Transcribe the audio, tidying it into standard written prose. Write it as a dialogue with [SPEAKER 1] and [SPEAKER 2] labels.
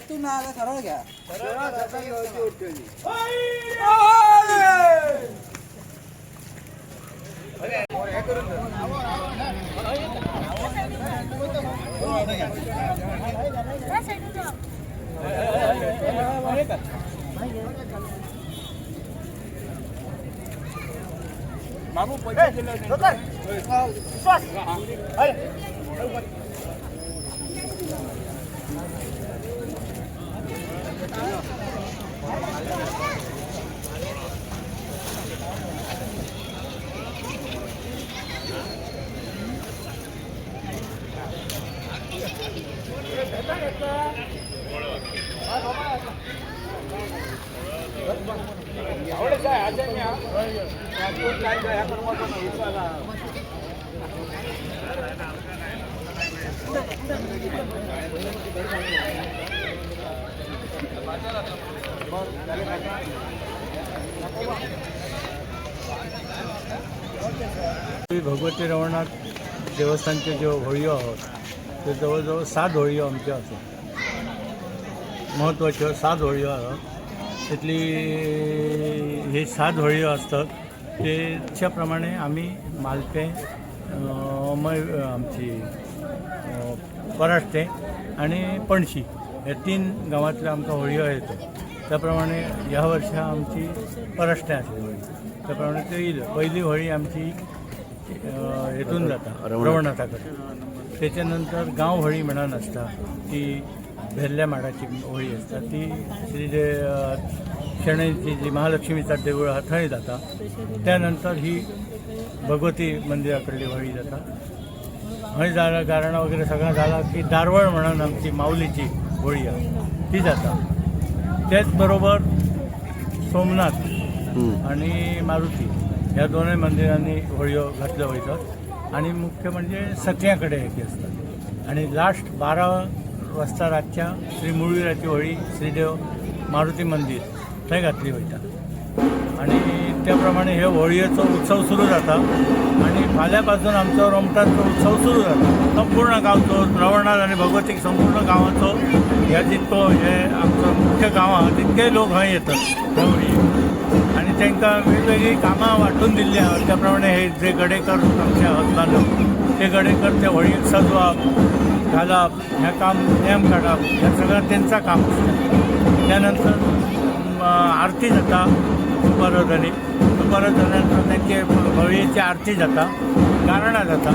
[SPEAKER 1] तू ना सरळ घ्या.
[SPEAKER 2] मामू पैसे दिले एवढे काय आज काय काय
[SPEAKER 3] भगवती रवळनाथ देवस्थानचे जे होळयो आहोत ते जवळजवळ 7 होळयो आमच्या आसात. महत्वाच्यो 7 होळयो आसात. तितली हे 7 होळयो असतात तेच्या प्रमाणे आम्ही मालपें आमची पराष्टे आणि पणशी हे 3 गावांतले आमकां होळयो येतात. त्याप्रमाणे ह्या वर्सा आमची पराष्टे आसली होळी. त्याप्रमाणे ते येयलो. पहिली होळी आमची हेतून जाता रवळनाथा कडेन. त्याच्या नंतर गांव होळी म्हणून आसता ती भेल्ल्या माडाची होळी असता ती श्री शेणैची जी महालक्ष्मीचा देवूळ हा थंय जाता. त्यानंतर ही भगवती मंदिरा कडली होळी जाता. हय जालें गाराणा वगैरे सगळं झाला की दारवळ म्हणून आमची माऊलीची होळी आहे ती जाता. त्याच बरोबर सोमनाथ आणि मारुती ह्या दोनूय मंदिरांनी होळयो घातल्यो वयतात. आणि मुख्य म्हणजे सत्या कडेन एक असतात. आणि लास्ट 12 वाजता रातच्या श्री मुळवीराची होळी श्रीदेव मारुती मंदिर थंय घातली वयता. आणि त्या प्रमाणे हे होळयेचो उत्सव सुरू जाता. आणि फाल्यां पासून आमचो रोमटांचो उत्सव सुरू जाता. संपूर्ण गांवचो रवळनाथ आणि भगवतीक संपूर्ण गांवाचो ह्या जितको हे आमचो मुख्य गांव आहा तितके लोक हय येतात ह्या होळयेक. आणि तांकां वेगवेगळी कामां वांटून दिल्ली आहात. त्या प्रमाणे हे जे गडेकर आमचे आसात ते गडेकर त्या होळयेक सजवप घालप हें काम नेम काडप हें सगळं तेंचा काम आसता. त्यानंतर आरती जाता दुपारदनी. दुपारदनी नंतर त्यांची होळयेची आरती जाता गाराणा जाता.